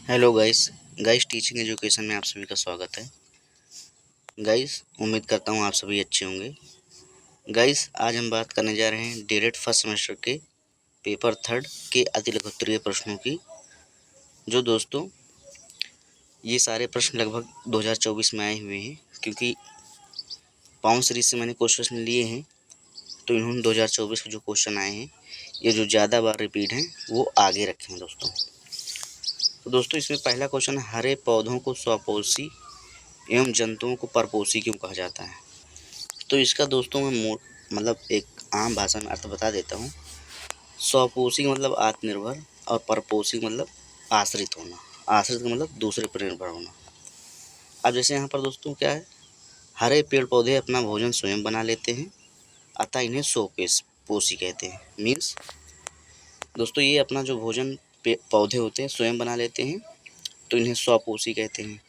Hello guys guys teaching education में आप सभी का स्वागत है। गाइस उम्मीद करता हूँ आप सभी अच्छे होंगे। गाइस आज हम बात करने जा रहे हैं डायरेक्ट फर्स्ट सेमेस्टर के पेपर थर्ड के अतिलघुत्तरीय प्रश्नों की। जो दोस्तों ये सारे प्रश्न लगभग 2024 में आए हुए हैं, क्योंकि पाउंड सीरीज से मैंने क्वेश्चन लिए हैं, तो इन्होंने 2024 के जो क्वेश्चन आए हैं ये जो ज़्यादा बार रिपीट हैं वो आगे रखे हैं दोस्तों। तो दोस्तों इसमें पहला क्वेश्चन है, हरे पौधों को स्वपोषी एवं जंतुओं को परपोषी क्यों कहा जाता है। तो इसका दोस्तों मैं मतलब एक आम भाषा में अर्थ बता देता हूँ। स्वपोषी का मतलब आत्मनिर्भर और परपोषी का मतलब आश्रित होना। आश्रित का मतलब दूसरे पर निर्भर होना। अब जैसे यहाँ पर दोस्तों क्या है, हरे पेड़ पौधे अपना भोजन स्वयं बना लेते हैं, अतः इन्हें स्वपोषी कहते हैं। मीन्स दोस्तों ये अपना जो भोजन पौधे होते हैं स्वयं बना लेते हैं, तो इन्हें स्वपोषी कहते हैं।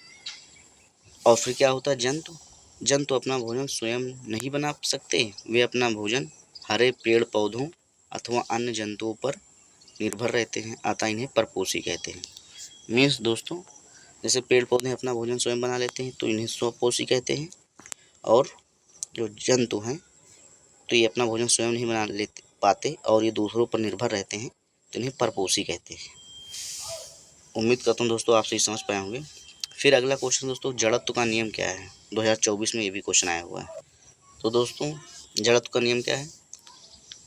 और फिर क्या होता है, जंतु जंतु अपना भोजन स्वयं नहीं बना सकते, वे अपना भोजन हरे पेड़ पौधों अथवा अन्य जंतुओं पर निर्भर रहते हैं, अतः इन्हें परपोषी कहते हैं। मीन्स दोस्तों जैसे पेड़ पौधे अपना भोजन स्वयं बना लेते हैं तो इन्हें स्वपोषी कहते हैं, और जो जंतु हैं तो ये अपना भोजन स्वयं नहीं बना लेते पाते और ये दूसरों पर निर्भर रहते हैं, तो इन्हें परपोषी कहते हैं। उम्मीद करता हूँ दोस्तों आप सही समझ पाए होंगे। फिर अगला क्वेश्चन दोस्तों, जड़त्व का नियम क्या है। 2024 में ये भी क्वेश्चन आया हुआ है। तो दोस्तों जड़त्व का नियम क्या है,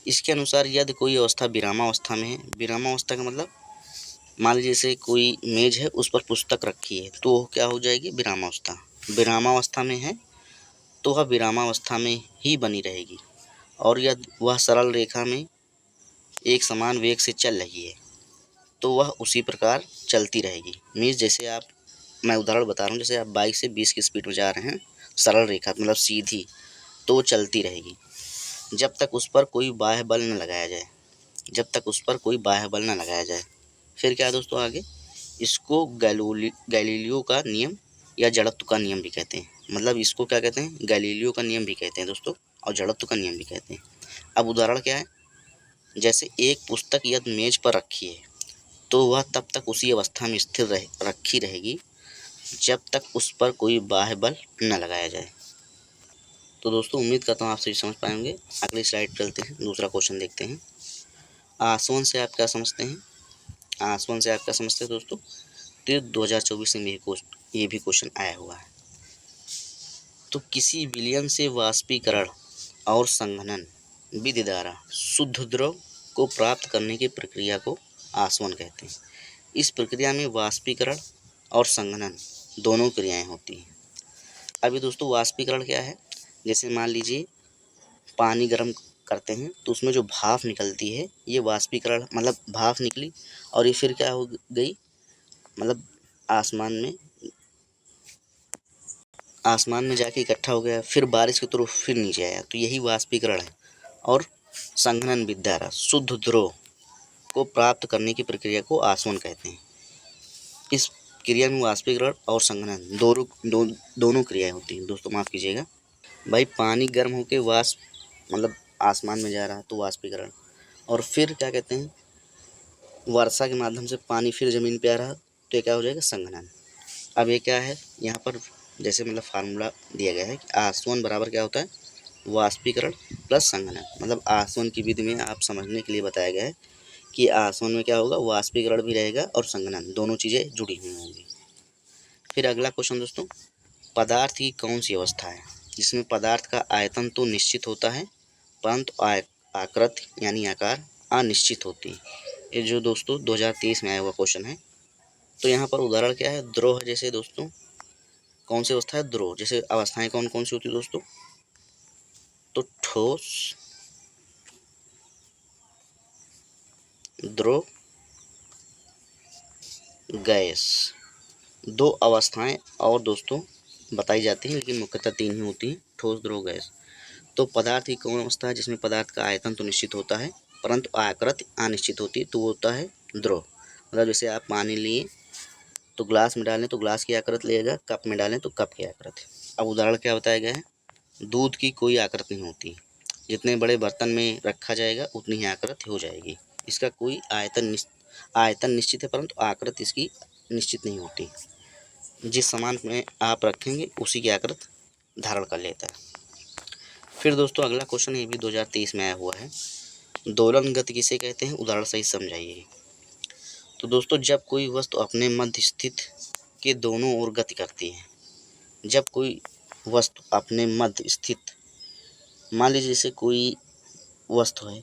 इसके अनुसार यदि कोई अवस्था विरामावस्था में है, विरामावस्था का मतलब मान लीजिए जैसे कोई मेज है उस पर पुस्तक रखी है तो वो क्या हो जाएगी, विरामावस्था। विरामावस्था में है तो वह विरामावस्था में ही बनी रहेगी, और यदि वह सरल रेखा में एक समान वेग से चल रही है तो वह उसी प्रकार चलती रहेगी। मीन्स जैसे आप, मैं उदाहरण बता रहा हूँ, जैसे आप बाइक से 20 की स्पीड में जा रहे हैं, सरल रेखा मतलब सीधी, तो वो चलती रहेगी जब तक उस पर कोई बाह्य बल न लगाया जाए, जब तक उस पर कोई बाह्य बल न लगाया जाए। फिर क्या है दोस्तों आगे, इसको गैलीलियो का नियम या जड़त्व का नियम भी कहते हैं। मतलब इसको क्या कहते हैं, गैलीलियो का नियम भी कहते हैं दोस्तों, और जड़त्व का नियम भी कहते हैं। अब उदाहरण क्या है, जैसे एक पुस्तक यदि मेज पर रखी है तो वह तब तक उसी अवस्था में स्थिर रखी रहेगी जब तक उस पर कोई बाह्य बल न लगाया जाए। तो दोस्तों उम्मीद करता हूँ आप सही समझ पाएंगे। अगली स्लाइड पर चलते हैं, दूसरा क्वेश्चन देखते हैं। आसवन से आप क्या समझते हैं। आसवन से आप क्या समझते हैं दोस्तों, तो 2024 में ये भी क्वेश्चन आया हुआ है। तो किसी विलयन से वाष्पीकरण और संघनन विधि द्वारा शुद्ध द्रव को प्राप्त करने की प्रक्रिया को आसवन कहते हैं। इस प्रक्रिया में वाष्पीकरण और संघनन दोनों क्रियाएं होती हैं। अभी दोस्तों वाष्पीकरण क्या है, जैसे मान लीजिए पानी गर्म करते हैं तो उसमें जो भाप निकलती है ये वाष्पीकरण, मतलब भाप निकली और ये फिर क्या हो गई, मतलब आसमान में जाके इकट्ठा हो गया, फिर बारिश के थ्रू फिर नीचे आया, तो यही वाष्पीकरण है। और संघनन विधि द्वारा शुद्ध द्रव को प्राप्त करने की प्रक्रिया को आसवन कहते हैं। इस क्रिया में वाष्पीकरण और संघनन दोनों क्रियाएं होती हैं। दोस्तों माफ़ कीजिएगा भाई, पानी गर्म होकर वाष्प मतलब आसमान में जा रहा है तो वाष्पीकरण, और फिर क्या कहते हैं, वर्षा के माध्यम से पानी फिर ज़मीन पे आ रहा तो ये क्या हो जाएगा, संघनन। अब ये क्या है, यहाँ पर जैसे मतलब फार्मूला दिया गया है कि आसवन बराबर क्या होता है, वाष्पीकरण प्लस संघनन। मतलब आसवन की विधि में आप समझने के लिए बताया गया है कि आसवन में क्या होगा, वाष्पीकरण भी रहेगा और संघनन, दोनों चीज़ें जुड़ी हुई होंगी। फिर अगला क्वेश्चन दोस्तों, पदार्थ की कौन सी अवस्था है जिसमें पदार्थ का आयतन तो निश्चित होता है परंतु आकृति यानी आकार अनिश्चित होती है। ये जो दोस्तों 2023 में आया हुआ क्वेश्चन है। तो यहाँ पर उदाहरण क्या है, द्रोह है। जैसे दोस्तों कौन सी अवस्था है, द्रोह। जैसे अवस्थाएं कौन कौन सी होती है दोस्तों, तो ठोस, द्रव, गैस, दो अवस्थाएं और दोस्तों बताई जाती हैं, लेकिन मुख्यतः तीन ही होती हैं, ठोस, द्रव, गैस। तो पदार्थ की कौन अवस्था है जिसमें पदार्थ का आयतन तो निश्चित होता है परंतु आकृति अनिश्चित होती है, तो वो होता है द्रव। मतलब जैसे आप पानी लिए तो ग्लास में डालें तो ग्लास की आकृति लेगा, कप में डालें तो कप की आकृति। अब उदाहरण क्या बताया गया है, दूध की कोई आकृति नहीं होती, जितने बड़े बर्तन में रखा जाएगा उतनी ही आकृति हो जाएगी। इसका कोई आयतन निश्चित है परंतु आकृति इसकी निश्चित नहीं होती। जिस सामान में आप रखेंगे उसी की आकृति धारण कर लेता है। फिर दोस्तों अगला क्वेश्चन ये भी 2023 में आया हुआ है, दोलन गति किसे कहते हैं, उदाहरण सही समझाइए। तो दोस्तों जब कोई वस्तु अपने मध्य स्थित के दोनों ओर गति करती है, जब कोई वस्तु अपने मध्य स्थित, मान लीजिए जैसे कोई वस्तु है,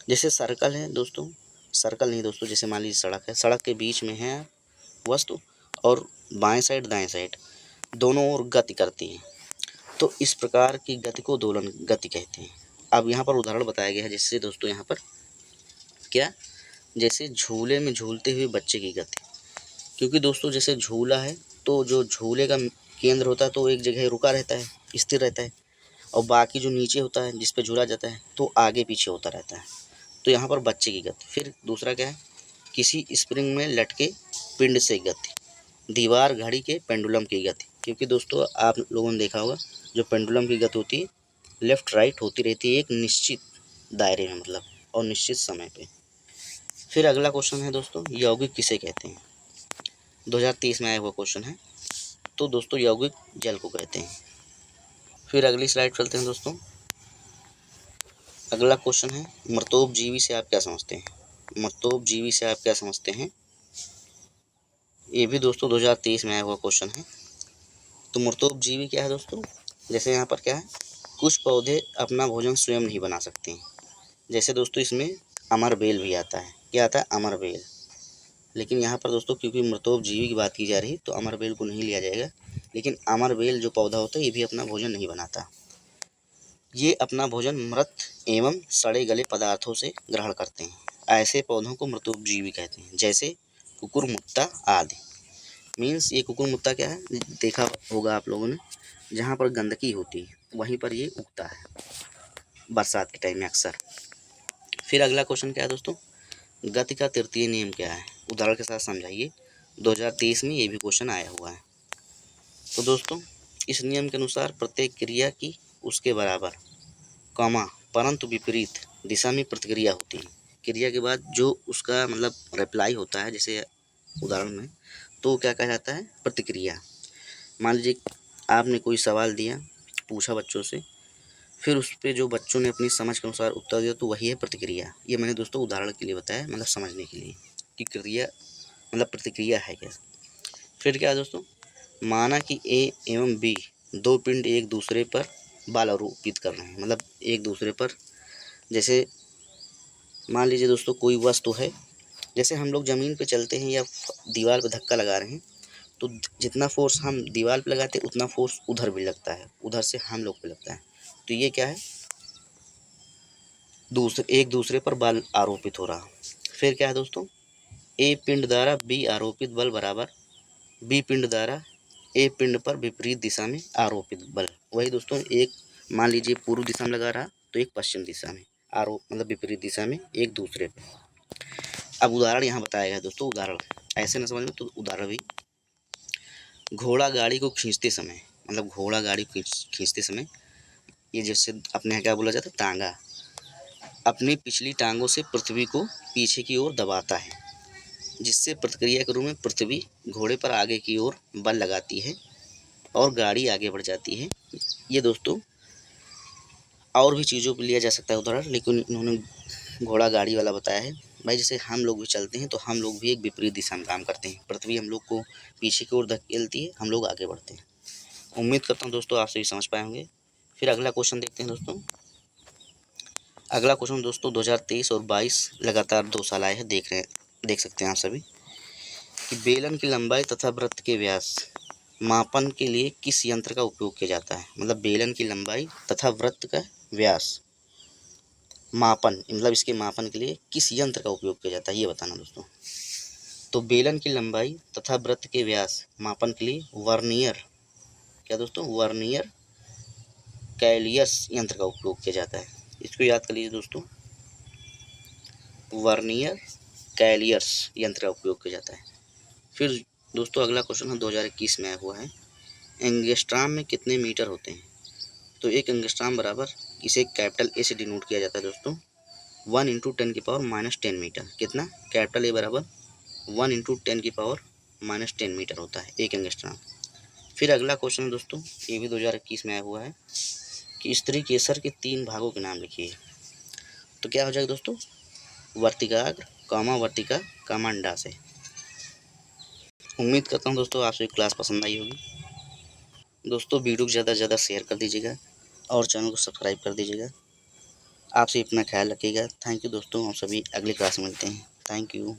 जैसे सर्कल है दोस्तों, सर्कल नहीं दोस्तों, जैसे मान लीजिए सड़क है, सड़क के बीच में है वस्तु और बाएं साइड दाएं साइड दोनों ओर गति करती है, तो इस प्रकार की गति को दोलन गति कहते हैं। अब यहाँ पर उदाहरण बताया गया है, जिससे दोस्तों यहाँ पर क्या, जैसे झूले में झूलते हुए बच्चे की गति, क्योंकि दोस्तों जैसे झूला है तो जो झूले का केंद्र होता है तो एक जगह रुका रहता है, स्थिर रहता है, और बाकी जो नीचे होता है जिस पे झूला जाता है तो आगे पीछे होता रहता है। तो यहाँ पर बच्चे की गति। फिर दूसरा क्या है, किसी स्प्रिंग में लटके पिंड से गति, दीवार घड़ी के पेंडुलम की गति, क्योंकि दोस्तों आप लोगों ने देखा होगा जो पेंडुलम की गति होती है लेफ़्ट राइट होती रहती है एक निश्चित दायरे में, मतलब और निश्चित समय पे। फिर अगला क्वेश्चन है दोस्तों, यौगिक किसे कहते हैं, 2023 में आया हुआ क्वेश्चन है। तो दोस्तों यौगिक जल को कहते हैं। फिर अगली स्लाइड चलते हैं दोस्तों। अगला क्वेश्चन है, मृतोपजीवी से आप क्या समझते हैं, मृतोपजीवी से आप क्या समझते हैं। ये भी दोस्तों 2023 में आया हुआ क्वेश्चन है। तो मृतोपजीवी क्या है दोस्तों, जैसे यहाँ पर क्या है, कुछ पौधे अपना भोजन स्वयं नहीं बना सकते हैं, जैसे दोस्तों इसमें अमर बेल भी आता है, क्या आता है, अमर बेल। लेकिन यहाँ पर दोस्तों क्योंकि मृतोपजीवी की बात की जा रही तो अमर बेल को नहीं लिया जाएगा, लेकिन अमर बेल जो पौधा होता है ये भी अपना भोजन नहीं बनाता। ये अपना भोजन मृत एवं सड़े गले पदार्थों से ग्रहण करते हैं। ऐसे पौधों को मृतोपजीवी कहते हैं, जैसे कुकुरमुत्ता आदि। मीन्स ये कुकुरमुत्ता क्या है, देखा होगा आप लोगों ने, जहाँ पर गंदगी होती है वहीं पर ये उगता है बरसात के टाइम में अक्सर। फिर अगला क्वेश्चन क्या है दोस्तों, गति का तृतीय नियम क्या है, उदाहरण के साथ समझाइए। 2023 में ये भी क्वेश्चन आया हुआ है। तो दोस्तों इस नियम के अनुसार प्रत्येक क्रिया की उसके बराबर, कॉमा, परंतु विपरीत दिशा में प्रतिक्रिया होती है। क्रिया के बाद जो उसका मतलब रिप्लाई होता है, जैसे उदाहरण में, तो क्या कहा जाता है, प्रतिक्रिया। मान लीजिए आपने कोई सवाल दिया, पूछा बच्चों से, फिर उस पर जो बच्चों ने अपनी समझ के अनुसार उत्तर दिया तो वही है प्रतिक्रिया। ये मैंने दोस्तों उदाहरण के लिए बताया, मतलब समझने के लिए कि क्रिया मतलब प्रतिक्रिया है क्या। फिर क्या है दोस्तों, माना कि ए एवं बी दो पिंड एक दूसरे पर बल आरोपित कर रहे हैं, मतलब एक दूसरे पर, जैसे मान लीजिए दोस्तों कोई वस्तु है, जैसे हम लोग ज़मीन पे चलते हैं या दीवार पे धक्का लगा रहे हैं, तो जितना फोर्स हम दीवार पे लगाते हैं उतना फोर्स उधर भी लगता है, उधर से हम लोग पे लगता है। तो ये क्या है, एक दूसरे पर बल आरोपित हो रहा। फिर क्या है दोस्तों, ए पिंड द्वारा बी आरोपित बल बराबर बी पिंड द्वारा ए पिंड पर विपरीत दिशा में आरोपित बल। वही दोस्तों, एक मान लीजिए पूर्व दिशा में लगा रहा तो एक पश्चिम दिशा में आरोप, मतलब विपरीत दिशा में एक दूसरे पे। अब उदाहरण यहाँ बताया गया दोस्तों, उदाहरण ऐसे न समझ में, तो उदाहरण भी, घोड़ा गाड़ी को खींचते समय, मतलब घोड़ा गाड़ी को खींचते समय, ये जैसे अपने यहाँ क्या बोला जाता है, टांगा, अपनी पिछली टांगों से पृथ्वी को पीछे की ओर दबाता है, जिससे प्रतिक्रिया के रूप में पृथ्वी घोड़े पर आगे की ओर बल लगाती है और गाड़ी आगे बढ़ जाती है। ये दोस्तों और भी चीज़ों पर लिया जा सकता है उदाहरण, लेकिन इन्होंने घोड़ा गाड़ी वाला बताया है। भाई जैसे हम लोग भी चलते हैं तो हम लोग भी एक विपरीत दिशा में काम करते हैं, पृथ्वी हम लोग को पीछे की ओर धकेलती है, हम लोग आगे बढ़ते हैं। उम्मीद करता हूँ दोस्तों आप सभी समझ पाए होंगे। फिर अगला क्वेश्चन देखते हैं दोस्तों। अगला क्वेश्चन दोस्तों 2023 और 22 लगातार 2 साल आए हैं, देख सकते हैं आप सभी कि बेलन की लंबाई तथा वृत्त के व्यास मापन के लिए किस यंत्र का उपयोग किया जाता है। मतलब बेलन की लंबाई तथा वृत्त का व्यास मापन, मतलब इसके मापन के लिए किस यंत्र का उपयोग किया जाता है, ये बताना दोस्तों। तो बेलन की लंबाई तथा वृत्त के व्यास मापन के लिए वर्नियर, क्या दोस्तों, वर्नियर कैलियर्स यंत्र का उपयोग किया जाता है। इसको याद कर लीजिए दोस्तों, वर्नियर कैलियर्स यंत्र का उपयोग किया जाता है। फिर दोस्तों अगला क्वेश्चन है 2021 में आया हुआ है, एंगस्ट्राम में कितने मीटर होते हैं। तो एक एंगस्ट्राम बराबर, इसे कैपिटल ए से डिनोट किया जाता है दोस्तों, 1 × 10⁻⁻10 मीटर। कितना, कैपिटल ए बराबर 1 × 10⁻⁻10 मीटर होता है 1 एंगस्ट्रॉम। फिर अगला क्वेश्चन है दोस्तों, ये भी 2021 में आया हुआ है कि स्त्री केसर के 3 भागों के नाम लिखिए। तो क्या हो जाएगा दोस्तों, वर्तिकाग्र, वर्तिका, अंडाशय। उम्मीद करता हूँ दोस्तों आपसे क्लास पसंद आई होगी। दोस्तों वीडियो को ज़्यादा से ज़्यादा शेयर कर दीजिएगा और चैनल को सब्सक्राइब कर दीजिएगा। आप सभी अपना ख्याल रखिएगा। थैंक यू दोस्तों, हम सभी अगली क्लास में मिलते हैं। Thank you.